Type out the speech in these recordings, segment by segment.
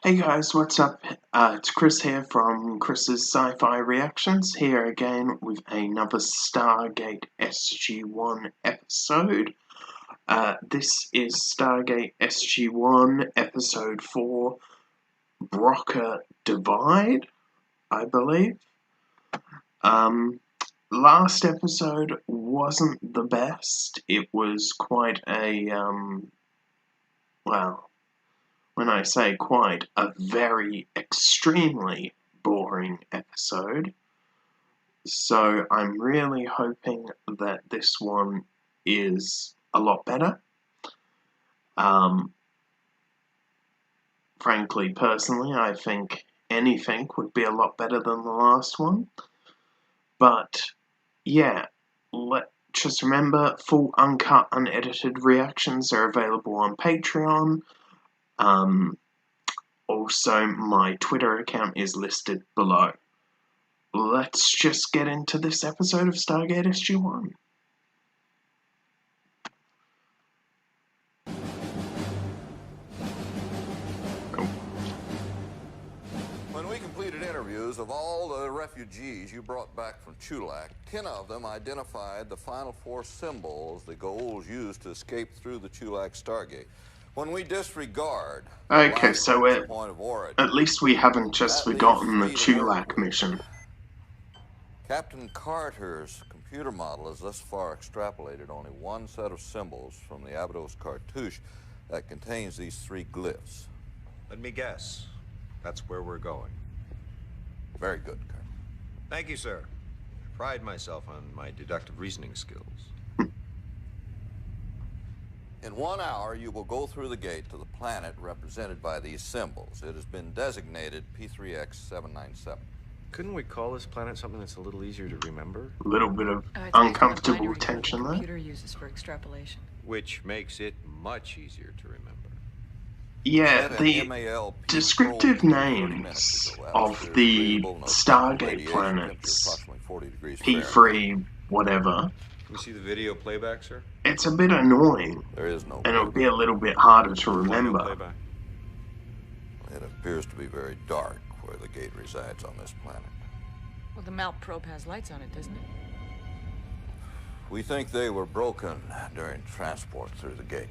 Hey guys, what's up? It's Chris here from Chris's Sci-Fi Reactions, here again with another Stargate SG-1 episode. This is Stargate SG-1 episode 4, Broca Divide, I believe. Last episode wasn't the best. It was quite a, well, when I say quite, a very extremely boring episode. So I'm really hoping that this one is a lot better. Frankly, personally, I think anything would be a lot better than the last one. But yeah, just remember, full uncut, unedited reactions are available on Patreon. Also, my Twitter account is listed below. Let's just get into this episode of Stargate SG-1. When we completed interviews of all the refugees you brought back from Chulak, 10 of them identified the final 4 symbols the Goa'uld used to escape through the Chulak Stargate. When we disregard Okay, so point of origin, at least we haven't just forgotten the Chulak mission. Captain Carter's computer model has thus far extrapolated only one set of symbols from the Abydos cartouche that contains these 3 glyphs. Let me guess. That's where we're going. Very good, Colonel. Thank you, sir. I pride myself on my deductive reasoning skills. In 1 hour, you will go through the gate to the planet represented by these symbols. It has been designated P3X797. Couldn't we call this planet something that's a little easier to remember? A little bit of uncomfortable tension there. Computer uses for extrapolation, Which makes it much easier to remember. Yeah, the descriptive names of the Stargate planets, P3 whatever, Can we see the video playback, sir? it's a bit annoying, There is no and it'll be a little bit harder to Video remember. playback. It appears to be very dark where the gate resides on this planet. well, the Malp probe has lights on it, doesn't it? We think they were broken during transport through the gate.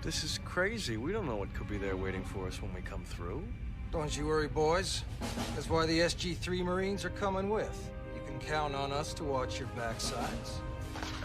This is crazy. We don't know what could be there waiting for us when we come through. Don't you worry, boys. That's why the SG-3 Marines are coming with. You can count on us to watch your backsides.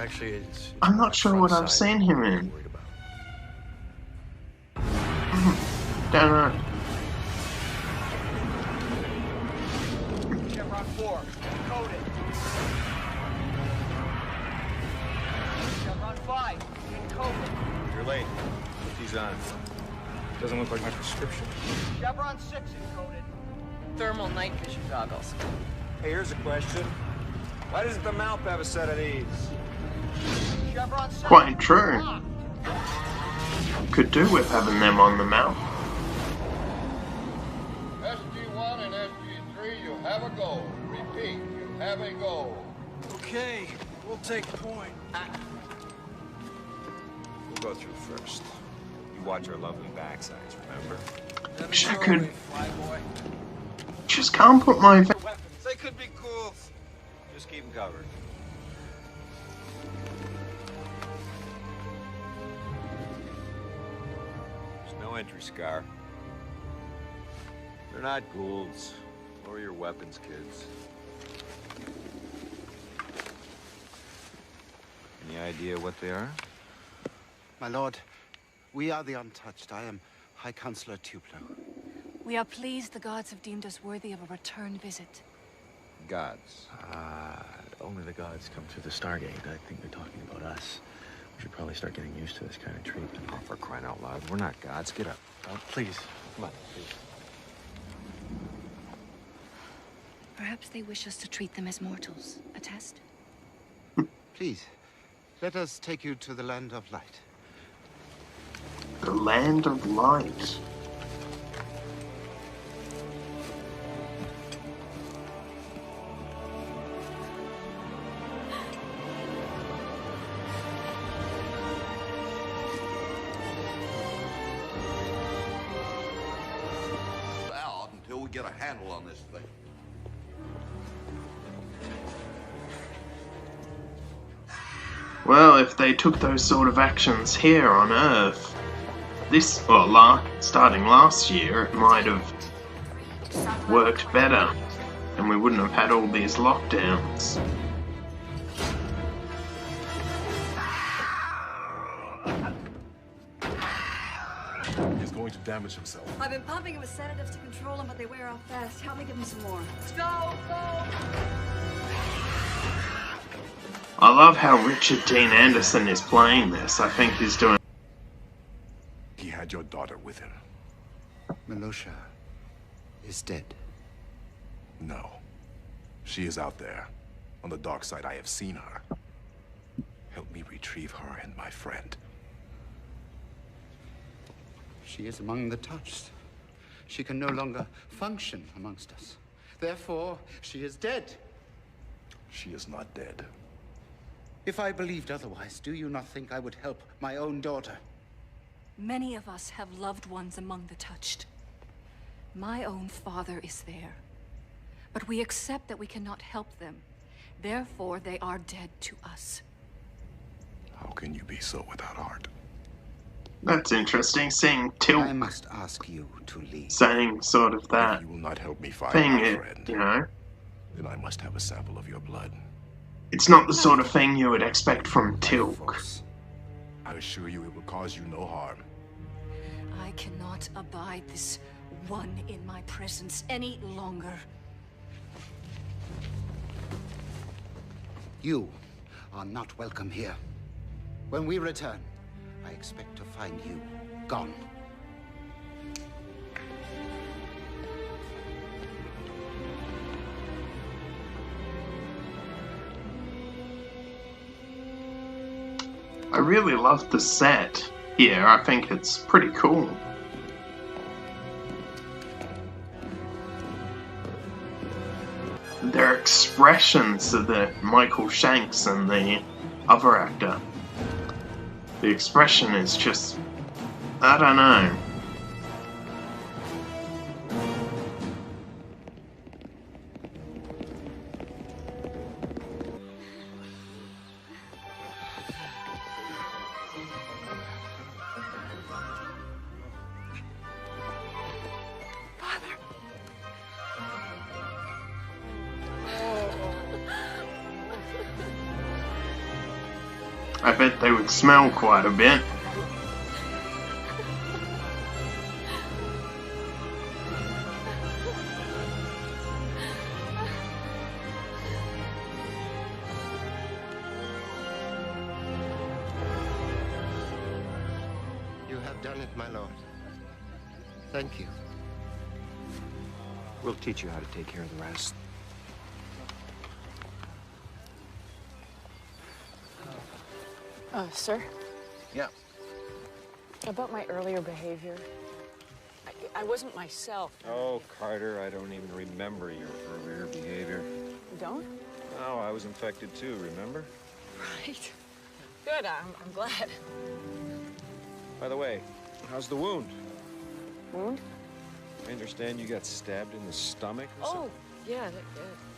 Actually, it's I'm not sure what I've seen him in. Don't know. Chevron 4, encoded. Chevron 5, encoded. You're late. Put these on. Doesn't look like my prescription. Chevron 6, encoded. Thermal night vision goggles. Hey, here's a question. Why doesn't the Malp have a set of these? Chevron 7. Quite true. Could do with having them on the mount. SG-1 and SG-3, you have a goal. Repeat, you have a goal. Okay, we'll take point. We'll go through first. You watch our lovely backsides, remember? Wish I could. Just can't put my. Weapons, they could be cool. Just keep them covered. There's no entry scar. They're not Goa'ulds. Lower your weapons, kids. Any idea what they are? My lord, we are the untouched. I am High Counselor Tuplo. We are pleased the gods have deemed us worthy of a return visit. Gods. Only the gods come through the Stargate. I think they're talking about us. We should probably start getting used to this kind of treatment. Oh, for crying out loud. We're not gods. Get up. Oh, please. Come on, please. Perhaps they wish us to treat them as mortals. A test? Please, let us take you to the land of light. The land of light. get a handle on this thing. Well, if they took those sort of actions here on Earth, starting last year, it might have worked better, and we wouldn't have had all these lockdowns. He's going to damage himself. I've been pumping him with sedatives to control him, but they wear off fast. Help me give him some more. Let's go, go! I love how Richard Dean Anderson is playing this. I think he's doing... He had your daughter with him. Milosha is dead. No. She is out there. On the dark side, I have seen her. Help me retrieve her and my friend. She is among the touched. She can no longer function amongst us. Therefore, she is dead. She is not dead. If I believed otherwise, do you not think I would help my own daughter? Many of us have loved ones among the touched. My own father is there. But we accept that we cannot help them. Therefore, they are dead to us. How can you be so without heart? That's interesting, seeing I must ask you to leave. saying sort of that If you will not help me find thing, my friend, you know? then I must have a sample of your blood. It's not the sort of thing you would expect from Tilk. I assure you it will cause you no harm. I cannot abide this one in my presence any longer. You are not welcome here. When we return, I expect to find you gone. I really love the set here. I think it's pretty cool. Their expressions of the Michael Shanks and the other actor. The expression is just... I don't know. I bet they would smell quite a bit. You have done it, my lord. Thank you. We'll teach you how to take care of the rest. Sir? Yeah. About my earlier behavior. I wasn't myself. Oh, Carter, I don't even remember your earlier behavior. You don't? No, I was infected too, remember? Right. Good, I'm glad. By the way, how's the wound? Wound? I understand you got stabbed in the stomach or Oh, something? yeah,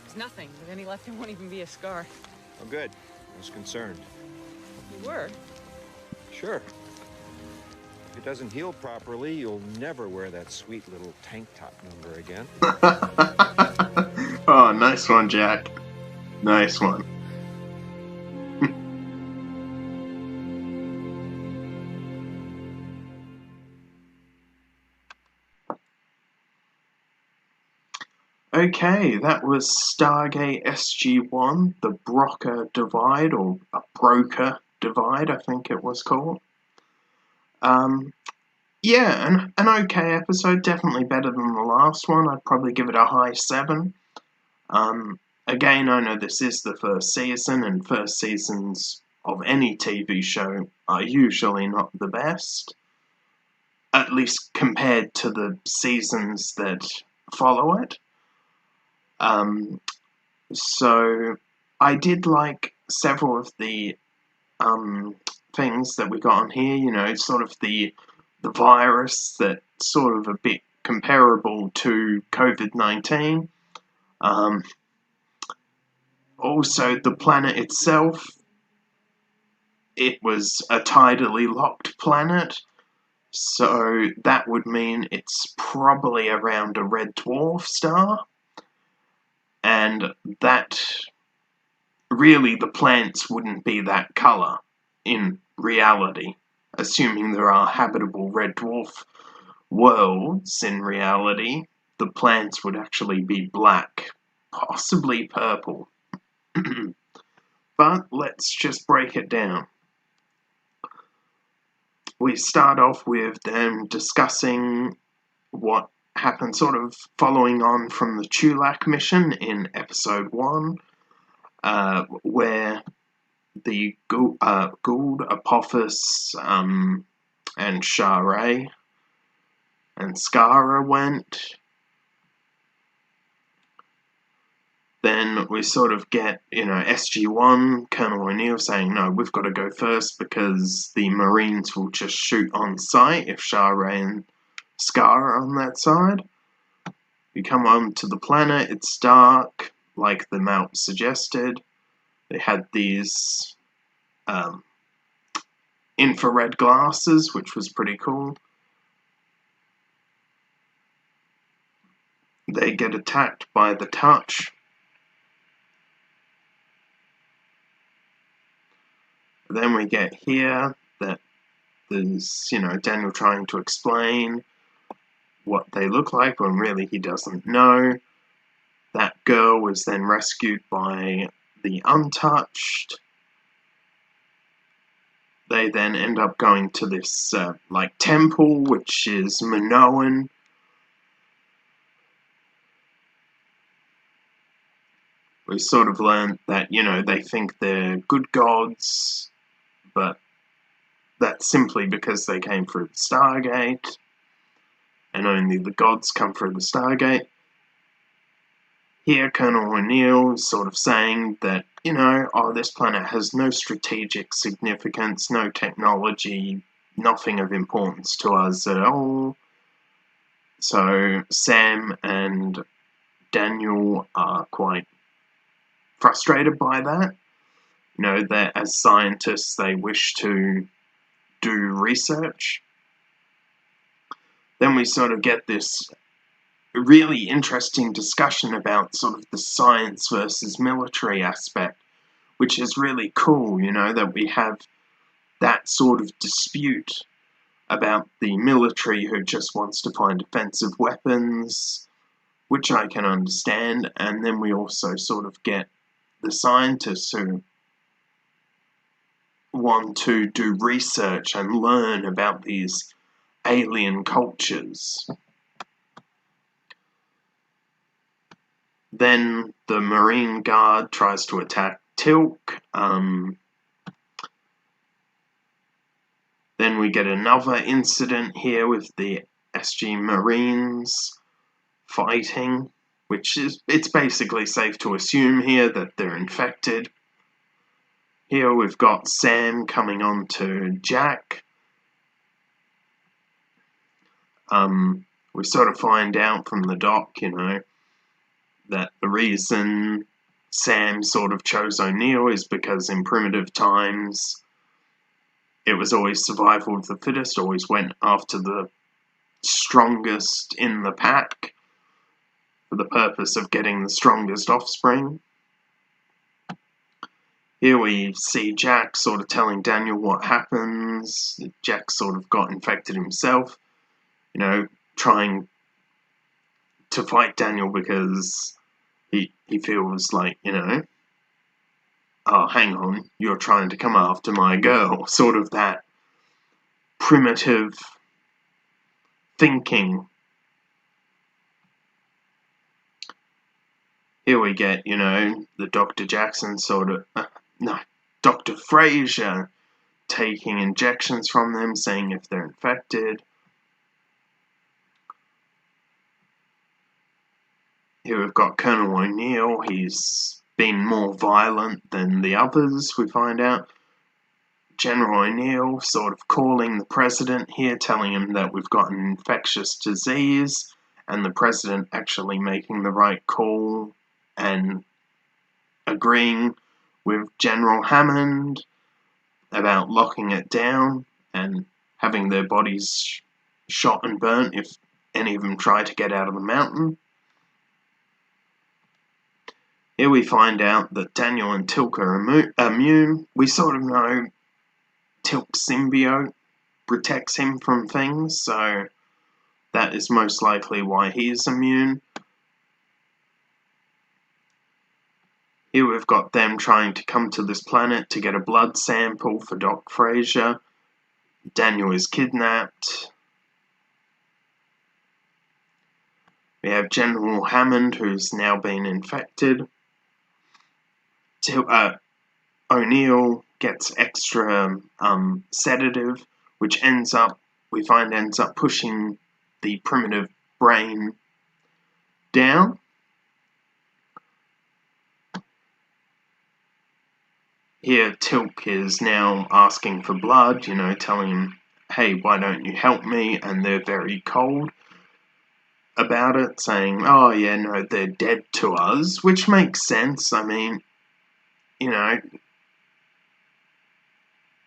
it's nothing. With any luck, there won't even be a scar. Oh, good. I was concerned. You were? Sure. If it doesn't heal properly, you'll never wear that sweet little tank top number again. Oh, nice one, Jack. Nice one. Okay, that was Stargate SG-1, the Broca Divide, or a Broca Divide, I think it was called. Yeah, an okay episode, definitely better than the last one. I'd probably give it a high 7. Again, I know this is the first season, and first seasons of any TV show are usually not the best, at least compared to the seasons that follow it. So I did like several of the things that we got on here, you know, sort of the virus that sort of a bit comparable to COVID-19. Also, the planet itself, it was a tidally locked planet, so that would mean it's probably around a red dwarf star, and that really the plants wouldn't be that colour in reality, assuming there are habitable red dwarf worlds in reality. The plants would actually be black, possibly purple. But let's just break it down. We start off with them discussing what happened sort of following on from the Chulak mission in episode 1, where the Gould, Apophis, and Shara and Skara went. Then we sort of get, SG-1, Colonel O'Neill saying, no, we've got to go first because the Marines will just shoot on sight if Shara and Skara are on that side. We come on to the planet, it's dark, like the map suggested. They had these infrared glasses, which was pretty cool. They get attacked by the touch. Then we get here that there's, Daniel trying to explain what they look like when really he doesn't know. That girl was then rescued by the Untouched. They then end up going to this, temple, which is Minoan. We sort of learned that, they think they're good gods, but that's simply because they came through the Stargate, and only the gods come through the Stargate. Here, Colonel O'Neill is sort of saying that, this planet has no strategic significance, no technology, nothing of importance to us at all. So Sam and Daniel are quite frustrated by that. That as scientists they wish to do research. Then we sort of get this really interesting discussion about sort of the science versus military aspect, which is really cool, that we have that sort of dispute about the military who just wants to find offensive weapons, which I can understand, and then we also sort of get the scientists who want to do research and learn about these alien cultures. Then the Marine Guard tries to attack Tilk. Then we get another incident here with the SG Marines fighting, which is, it's basically safe to assume here that they're infected. Here we've got Sam coming on to Jack. We sort of find out from the doc, that the reason Sam sort of chose O'Neill is because in primitive times it was always survival of the fittest, always went after the strongest in the pack for the purpose of getting the strongest offspring. Here we see Jack sort of telling Daniel what happens. Jack sort of got infected himself, trying to fight Daniel because he feels like, oh, hang on, you're trying to come after my girl. Sort of that primitive thinking. Here we get, the Dr. Jackson sort of, Dr. Fraser taking injections from them, saying if they're infected. Here we've got Colonel O'Neill. He's been more violent than the others, we find out. General O'Neill sort of calling the president here, telling him that we've got an infectious disease, and the president actually making the right call and agreeing with General Hammond about locking it down and having their bodies shot and burnt if any of them try to get out of the mountain. Here we find out that Daniel and Tilk are immune. We sort of know Tilk's symbiote protects him from things, so that is most likely why he is immune. Here we've got them trying to come to this planet to get a blood sample for Doc Fraser. Daniel is kidnapped. We have General Hammond, who's now been infected. O'Neill gets extra sedative, which ends up pushing the primitive brain down. Here, Tilk is now asking for blood, telling him, hey, why don't you help me? And they're very cold about it, saying, oh, yeah, no, they're dead to us, which makes sense. I mean,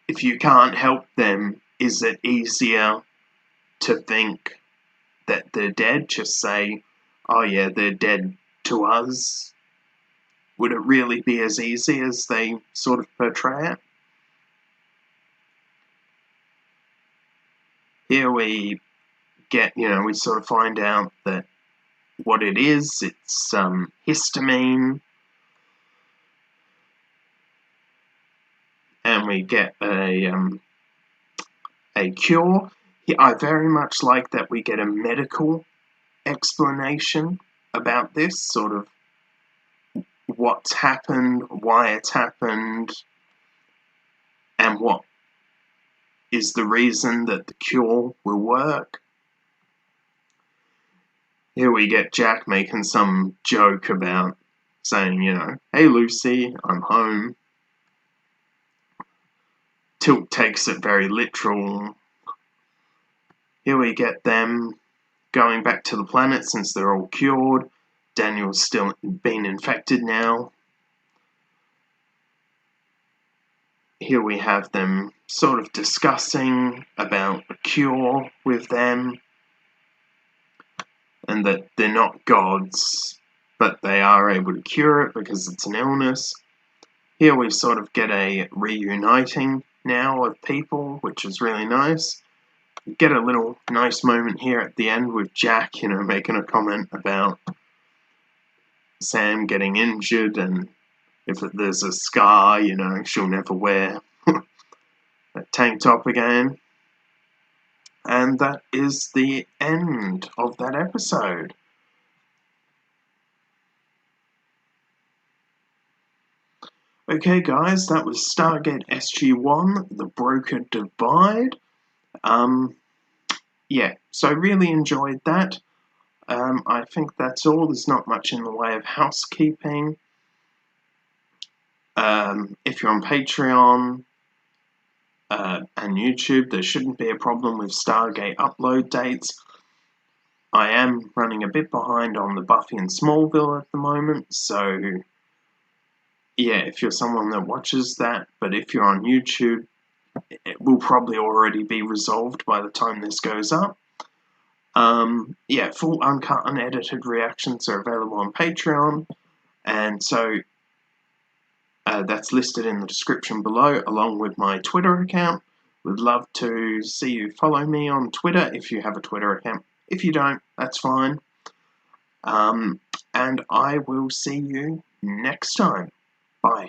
if you can't help them, is it easier to think that they're dead? Just say, oh, yeah, they're dead to us. Would it really be as easy as they sort of portray it? Here we get, we sort of find out that what it is, it's histamine. And we get a cure. I very much like that we get a medical explanation about this, sort of what's happened, why it's happened, and what is the reason that the cure will work. Here we get Jack making some joke about saying, hey Lucy, I'm home. Tilk takes it very literal. Here we get them going back to the planet since they're all cured. Daniel's still been infected now. Here we have them sort of discussing about a cure with them, and that they're not gods, but they are able to cure it because it's an illness. Here we sort of get a reuniting now of people, which is really nice. We get a little nice moment here at the end with Jack, making a comment about Sam getting injured, and if there's a scar, she'll never wear a tank top again. And that is the end of that episode. Okay guys, that was Stargate SG-1, The Broca Divide. Yeah, so I really enjoyed that. I think that's all. There's not much in the way of housekeeping. If you're on Patreon and YouTube, there shouldn't be a problem with Stargate upload dates. I am running a bit behind on the Buffy and Smallville at the moment, so yeah, if you're someone that watches that, but if you're on YouTube, it will probably already be resolved by the time this goes up. Yeah, full uncut, unedited reactions are available on Patreon, and so that's listed in the description below, along with my Twitter account. Would love to see you follow me on Twitter if you have a Twitter account. If you don't, that's fine. And I will see you next time. Bye.